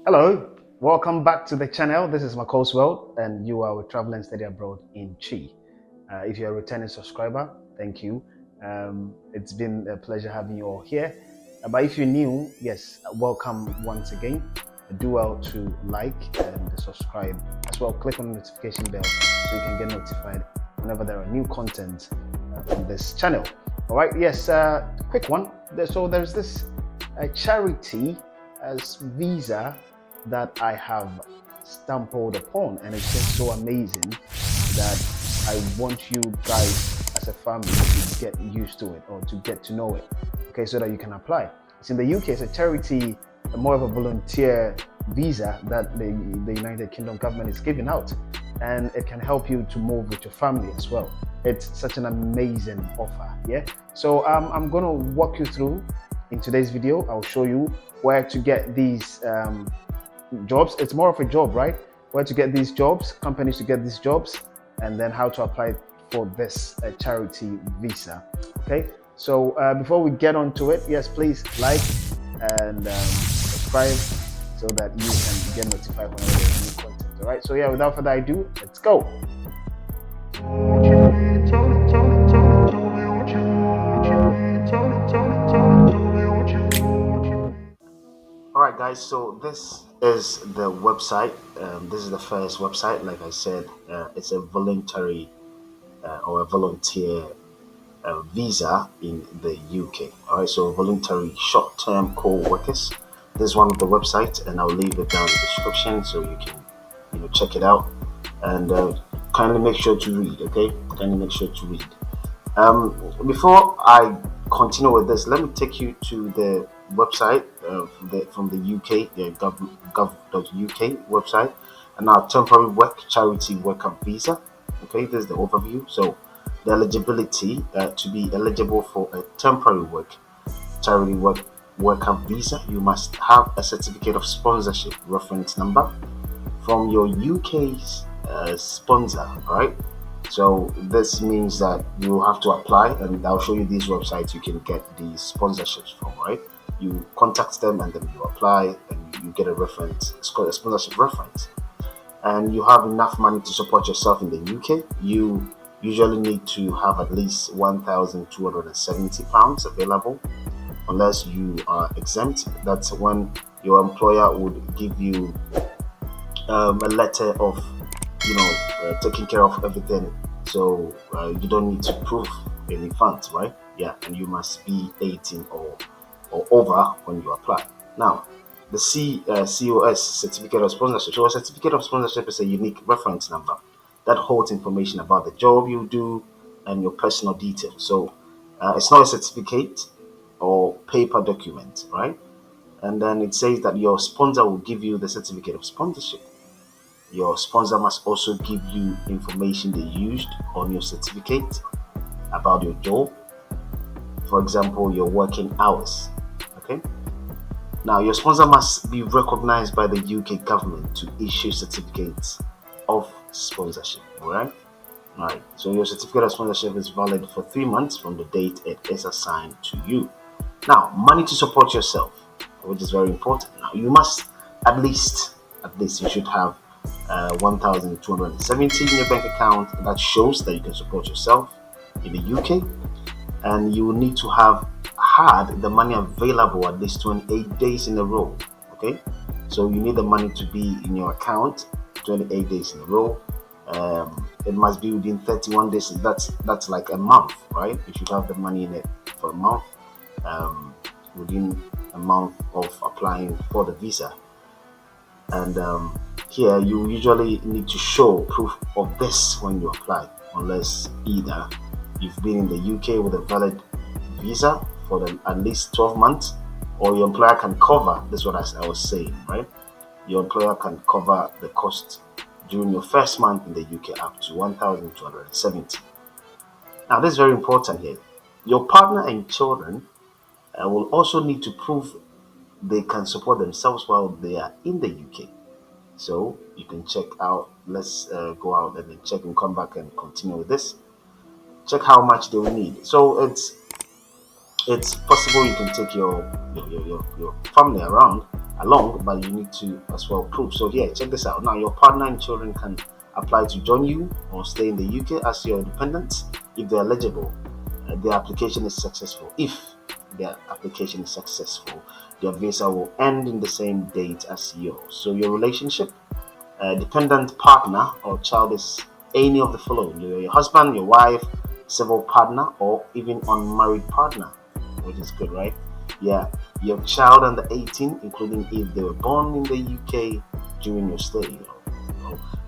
Hello, welcome back to the channel. This is Mccoles World, and you are with Travel and Study Abroad in Chi. If you're a returning subscriber, thank you. It's been a pleasure having you all here. But if you're new, yes, welcome once again. Do well to like and subscribe as well. Click on the notification bell so you can get notified whenever there are new content on this channel. All right, yes, quick one. So there's this charity as visa that I have stumbled upon, and it's just so amazing that I want you guys as a family to get used to it or to get to know it, okay, so that you can apply. It's in the UK. It's a charity, more of a volunteer visa that the United Kingdom government is giving out, and it can help you to move with your family as well. It's such an amazing offer. Yeah, so I'm gonna walk you through in today's video. I'll show you where to get these jobs. It's more of a job, right? Where to get these jobs, companies to get these jobs, and then how to apply for this charity visa. Okay, so before we get on to it, yes, please like and subscribe so that you can get notified whenever there's new content. All right, so yeah, without further ado, let's go. Alright guys, so this is the website. This is the first website. Like I said, it's a voluntary or a volunteer visa in the UK. Alright, so voluntary short-term co-workers. This is one of the websites, and I'll leave it down in the description so you can check it out, and kindly make sure to read. Okay, kindly make sure to read. Before I continue with this, let me take you to the website from the UK, the gov't website, and our temporary work charity worker visa. Okay, this is the overview. So the eligibility to be eligible for a temporary work charity worker visa, you must have a certificate of sponsorship reference number from your UK's sponsor. All right. So this means that you have to apply, and I'll show you these websites you can get these sponsorships from, right? You contact them and then you apply and you get a reference. It's called a sponsorship reference. And you have enough money to support yourself in the UK. You usually need to have at least £1,270 available, unless you are exempt. That's when your employer would give you a letter of taking care of everything, so you don't need to prove any funds, right? Yeah, and you must be 18 or over when you apply. Now, the COS, certificate of sponsorship. So a certificate of sponsorship is a unique reference number that holds information about the job you do and your personal details. So it's not a certificate or paper document, right? And then it says that your sponsor will give you the certificate of sponsorship. Your sponsor must also give you information they used on your certificate about your job. For example, your working hours. Okay. Now, your sponsor must be recognized by the UK government to issue certificates of sponsorship. All right. All right. So your certificate of sponsorship is valid for 3 months from the date it is assigned to you. Now, money to support yourself, which is very important. Now, you must at least you should have 1,270 in your bank account that shows that you can support yourself in the UK, and you will need to have had the money available at least 28 days in a row. Okay, so you need the money to be in your account 28 days in a row. It must be within 31 days. That's like a month, right? You should have the money in it for a month, within a month of applying for the visa. And here you usually need to show proof of this when you apply, unless either you've been in the UK with a valid visa for at least 12 months, or your employer can cover, this is what I was saying, right? Your employer can cover the cost during your first month in the UK up to 1,270. Now, this is very important here. Your partner and children will also need to prove they can support themselves while they are in the UK. So you can check out, let's go out and then check and come back and continue with this. Check how much they will need. So it's It's possible you can take your family around along, but you need to as well prove. So here, check this out. Now, your partner and children can apply to join you or stay in the UK as your dependents if they're eligible. Their application is successful. If their application is successful, their visa will end in the same date as yours. So your relationship, dependent partner or child is any of the following: your husband, your wife, civil partner, or even unmarried partner, which is good, right? Yeah, your child under 18, including if they were born in the UK during your stay.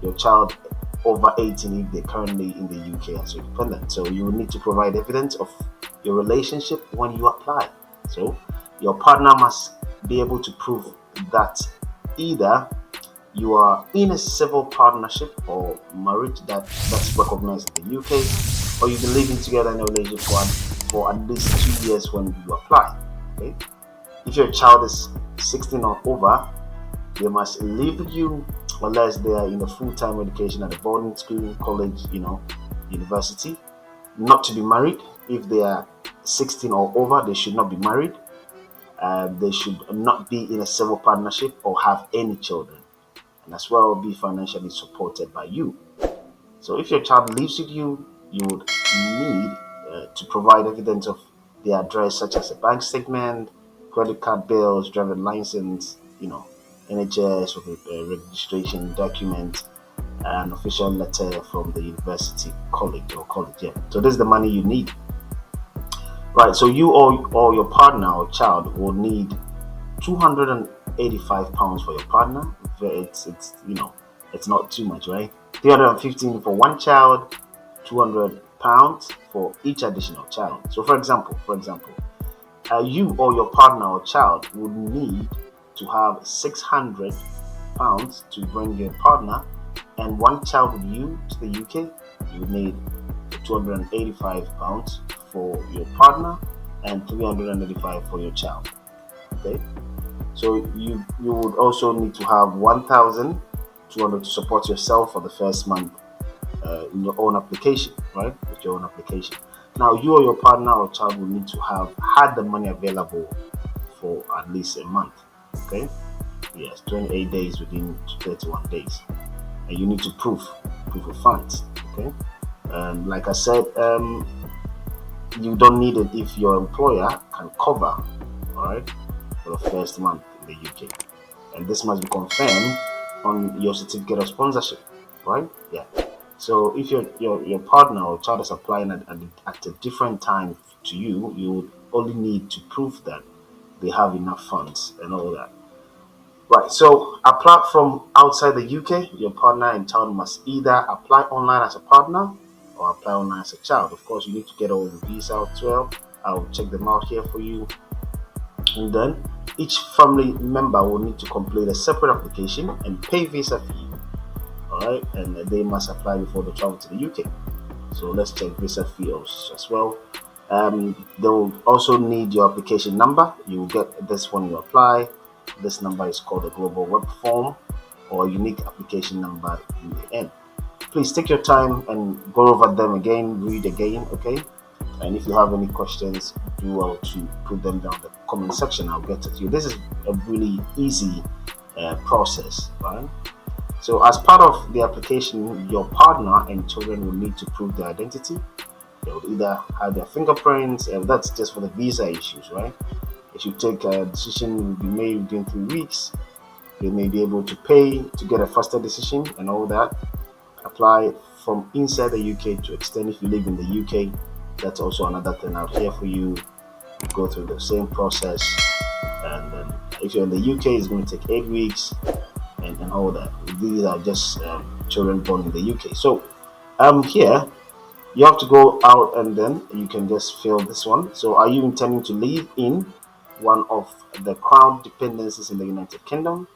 Your child over 18 if they're currently in the UK as your dependent. So you will need to provide evidence of your relationship when you apply. So your partner must be able to prove that either you are in a civil partnership or marriage that's recognized in the UK, or you've been living together in a relationship for at least 2 years when you apply. Okay? If your child is 16 or over, they must live with you unless they are in a full-time education at a boarding school, college, university. Not to be married. If they are 16 or over, they should not be married. They should not be in a civil partnership or have any children, and as well be financially supported by you. So if your child lives with you, you would need to provide evidence of their address, such as a bank statement, credit card bills, driving license, NHS with a registration document, an official letter from the university, college. Yeah. So this is the money you need, right? So you or your partner or child will need £285 for your partner. It's not too much, right? 315 for one child, £200 for each additional child. So for example, you or your partner or child would need to have £600 to bring your partner and one child with you to the UK. You would need £285 for your partner and £385 for your child. Okay. So you would also need to have 1,200 to support yourself for the first month in your own application, right? With your own application. Now, you or your partner or child will need to have had the money available for at least a month. Okay? Yes, 28 days within 31 days, and you need to prove of funds. Okay? Like I said, you don't need it if your employer can cover, all right, for the first month in the UK, and this must be confirmed on your certificate of sponsorship, right? Yeah. So if your partner or child is applying at a different time to you, you would only need to prove that they have enough funds and all that. Right. So apart from outside the UK, your partner and child must either apply online as a partner or apply online as a child. Of course, you need to get all the visa 12. I'll check them out here for you. And then each family member will need to complete a separate application and pay visa fee. Alright, and they must apply before they travel to the UK. So let's check visa fee as well. They will also need your application number. You will get this when you apply. This number is called a global web form or unique application number in the end. Please take your time and go over them again, read again, okay? And if you have any questions, do well to put them down in the comment section. I'll get to you. This is a really easy process, right? So as part of the application, your partner and children will need to prove their identity. They will either have their fingerprints, and that's just for the visa issues, right? If you take a decision will be made within 3 weeks, they may be able to pay to get a faster decision and all that. Apply from inside the UK to extend if you live in the UK. That's also another thing out here for you. You go through the same process, and then if you're in the UK, it's going to take 8 weeks. And all that. These are just children born in the UK. So here you have to go out and then you can just fill this one. So are you intending to live in one of the crown dependencies in the United Kingdom?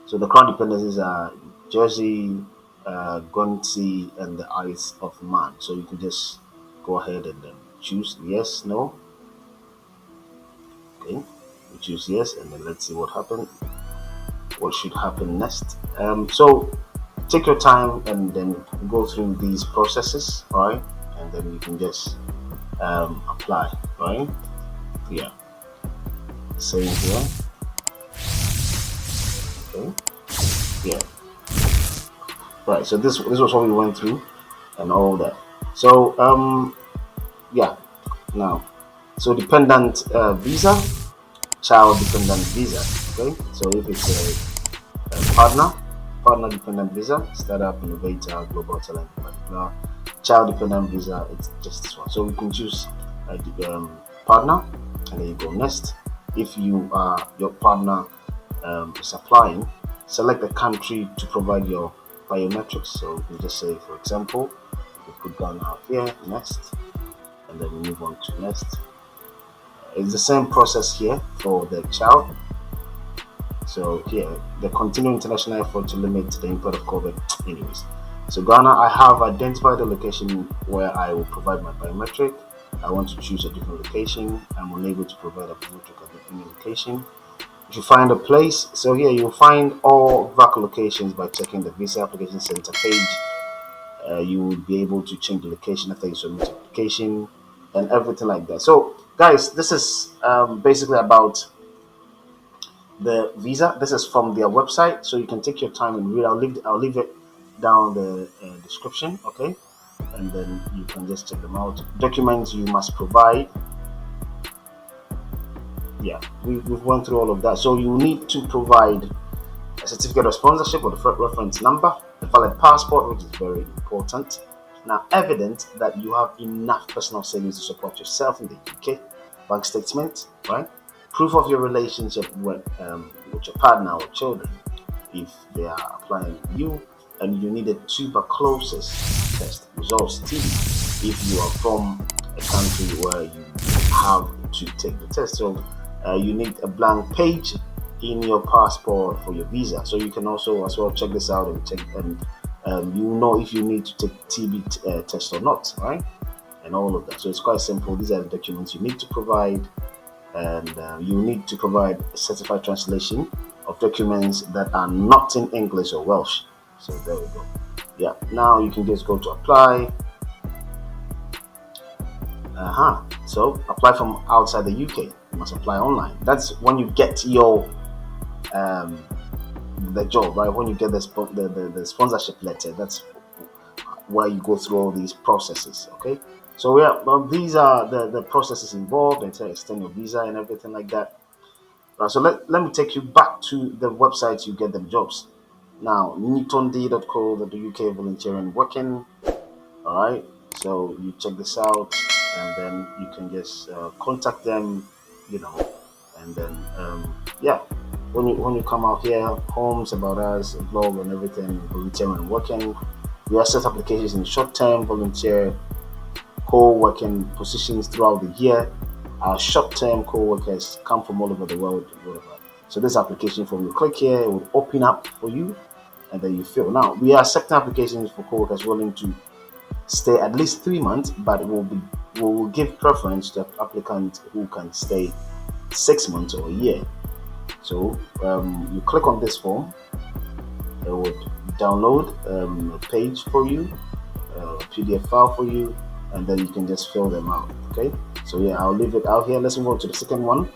So the crown dependencies are Jersey, Guernsey, and the Isle of Man. So you can just go ahead and then choose yes, no. Okay, you choose yes, and then let's see what happens. What should happen next? So take your time and then go through these processes, all right? And then you can just apply, right? Yeah, same here. Okay, yeah, right. So this was what we went through and all that. So yeah, now so dependent visa, child dependent visa. Okay, so if it's a partner dependent visa, startup, innovator, global talent, particular child dependent visa, it's just this one. So we can choose the partner, and then you go next. If you are your partner is applying, select the country to provide your biometrics. So we just say, for example, we put Ghana out here, next, and then we move on to next. It's the same process here for the child. So here, the continuing international effort to limit the impact of COVID. Anyways, so Ghana, I have identified the location where I will provide my biometric. I want to choose a different location. I'm unable to provide a biometric at any location. If you find a place, so here you'll find all VAC locations by checking the Visa Application Center page. You will be able to change the location after you submit your application and everything like that. So, guys, this is basically about the visa. This is from their website, so you can take your time and read. I'll leave it down the description, okay, and then you can just check them out. Documents you must provide. Yeah, we've went through all of that. So you need to provide a certificate of sponsorship or the reference number, a valid passport, which is very important. Now, evidence that you have enough personal savings to support yourself in the UK, bank statement, right? Proof of your relationship with your partner or children, if they are applying with you, and you need a tuberculosis test results TB if you are from a country where you have to take the test. So you need a blank page in your passport for your visa. So you can also as well check this out and check and you know if you need to take TB test or not, right? And all of that. So it's quite simple. These are the documents you need to provide, and you need to provide a certified translation of documents that are not in English or Welsh. So there we go. Yeah. Now you can just go to apply. So apply from outside the UK. You must apply online. That's when you get your the job, right? When you get the sponsorship letter, that's where you go through all these processes. Okay. So yeah, well, these are the processes involved and to extend your visa and everything like that. Right, so let me take you back to the website you get them jobs. Now, newtonday.co.uk volunteering working. All right, so you check this out, and then you can just contact them, you know, and then yeah, when you come out here, homes about us, blog and everything, volunteering working. We accept applications in short-term volunteer co-working positions throughout the year. Our short-term co-workers come from all over the world, whatever. So this application form, you click here, it will open up for you, and then you fill. Now we are accepting applications for co-workers willing to stay at least 3 months, but we will give preference to applicants who can stay 6 months or a year. So you click on this form, it would download a page for you, a PDF file for you, and then you can just fill them out. Okay, so yeah, I'll leave it out here. Let's move on to the second one.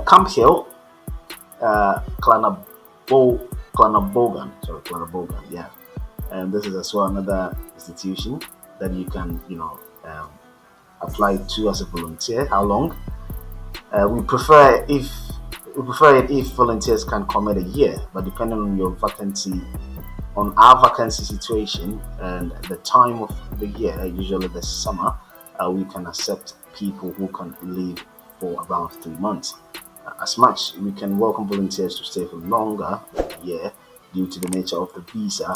Camp Hill, Clanabogan, yeah, and this is as well another institution that you can apply to as a volunteer. How long? We prefer it if volunteers can commit a year, but depending on your vacancy, on our vacancy situation and the time of the year, usually the summer, we can accept people who can leave for around 3 months. As much we can welcome volunteers to stay for longer than a year due to the nature of the visa.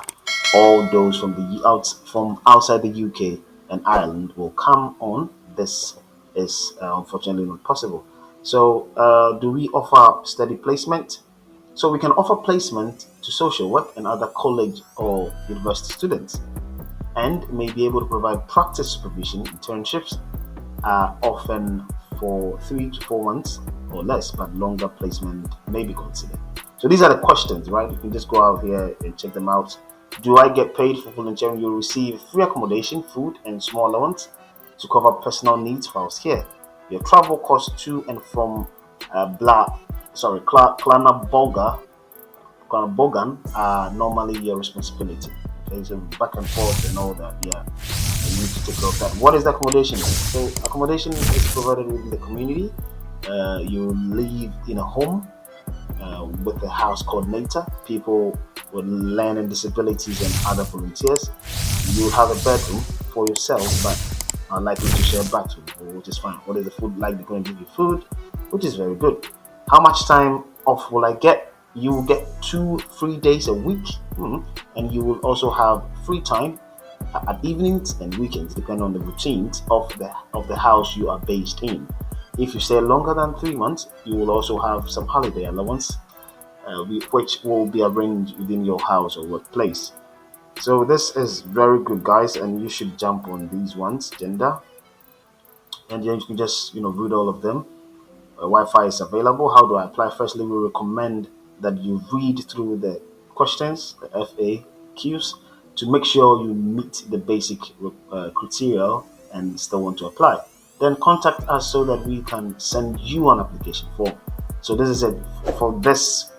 All those from outside the UK and Ireland will come on. This is unfortunately not possible. So, do we offer steady placement? So we can offer placement to social work and other college or university students, and may be able to provide practice supervision. Internships are often for 3 to 4 months or less, but longer placement may be considered. So these are the questions, right? You can just go out here and check them out. Do I get paid for volunteering? You'll receive free accommodation, food, and small allowance to cover personal needs whilst here. Your travel costs to and from Bogan are normally your responsibility. Okay, so back and forth and all that, yeah. And you need to take care of that. What is the accommodation? So accommodation is provided within the community. You live in a home with a house coordinator, people with learning disabilities and other volunteers. You have a bedroom for yourself, but are likely to share a bathroom, which is fine. What is the food like? They're going to give you food, which is very good. How much time off will I get? You will get 2 free days a week, and you will also have free time at evenings and weekends, depending on the routines of the house you are based in. If you stay longer than 3 months, you will also have some holiday allowance, which will be arranged within your house or workplace. So this is very good, guys, and you should jump on these ones, gender, and then you can just read all of them. Wi-Fi is available. How do I apply? Firstly, we recommend that you read through the questions, the FAQs, to make sure you meet the basic criteria and still want to apply. Then contact us so that we can send you an application form. So this is it. For this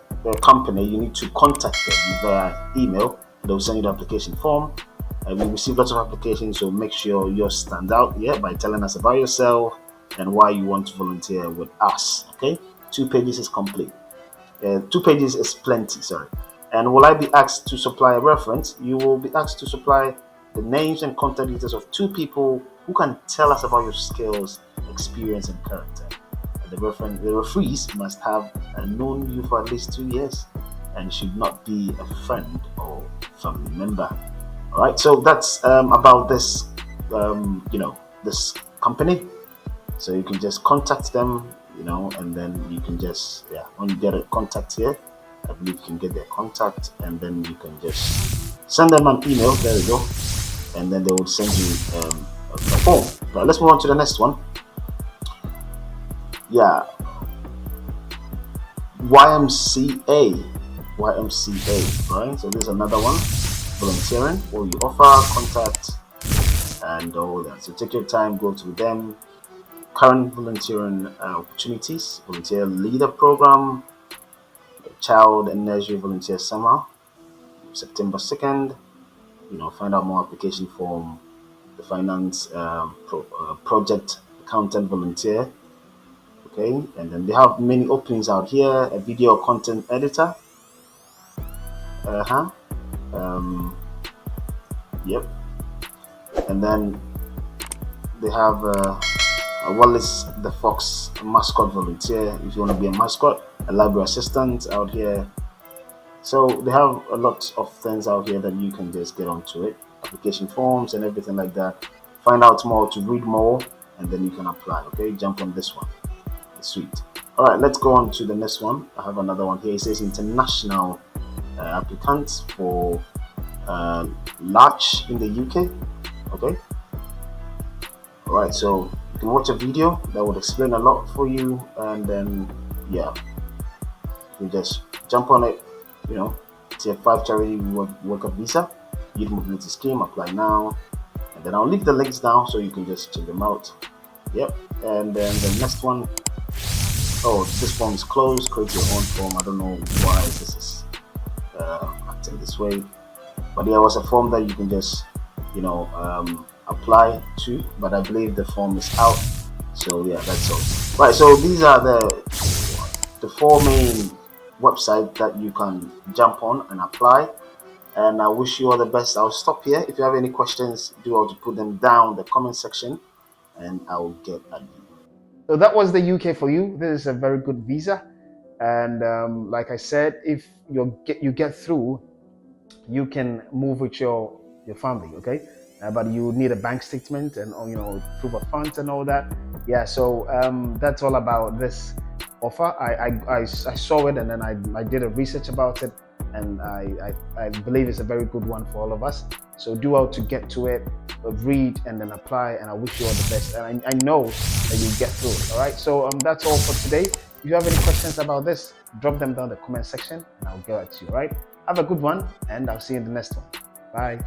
company, you need to contact them via email. They'll send you the application form. We receive lots of applications, so make sure yours stand out by telling us about yourself and why you want to volunteer with us. Okay, 2 pages is complete. 2 pages is plenty, sorry. And will I be asked to supply a reference? You will be asked to supply the names and contact details of 2 people who can tell us about your skills, experience, and character. The referees must have known you for at least 2 years and should not be a friend or family member. All right, so that's about this, this company. So you can just contact them, and then you can just, when you get a contact here, I believe you can get their contact, and then you can just send them an email. There we go, and then they will send you a form. Right, let's move on to the next one. Yeah, YMCA, right? So there's another one, volunteering, what you offer, contact, and all that. So take your time, go through them. Current volunteering opportunities: volunteer leader program, child and nursery volunteer summer, September 2nd. Find out more application form. The finance project accountant volunteer. Okay, and then they have many openings out here. A video content editor. Yep. And then they have Wallace the Fox mascot volunteer, if you want to be a mascot, a library assistant out here. So they have a lot of things out here that you can just get onto it, application forms and everything like that. Find out more, to read more, and then you can apply. Okay, jump on this one. It's sweet. All right, let's go on to the next one. I have another one here. It says international applicants for large in the UK. Okay. All right, so you can watch a video that would explain a lot for you, and then you just jump on it. Tier 5 charity worker visa, youth mobility scheme, apply now, and then I'll leave the links down so you can just check them out. Yep. And then the next one, this form is closed. Create your own form. I don't know why this is acting this way, but there was a form that you can just apply to, but I believe the form is out. So that's all. Right, so these are the 4 main websites that you can jump on and apply, and I wish you all the best. I'll stop here. If you have any questions, do all to put them down in the comment section and I will get at you. So that was the UK for you. This is a very good visa, and like I said, if you get through, you can move with your family. Okay, but you need a bank statement and proof of funds and all that. So that's all about this offer. I saw it, and then I did a research about it, and I believe it's a very good one for all of us. So do how to get to it, read, and then apply, and I wish you all the best, and I know that you'll get through it. All right, so that's all for today. If you have any questions about this, drop them down in the comment section and I'll get back to you. All right, have a good one, and I'll see you in the next one. Bye.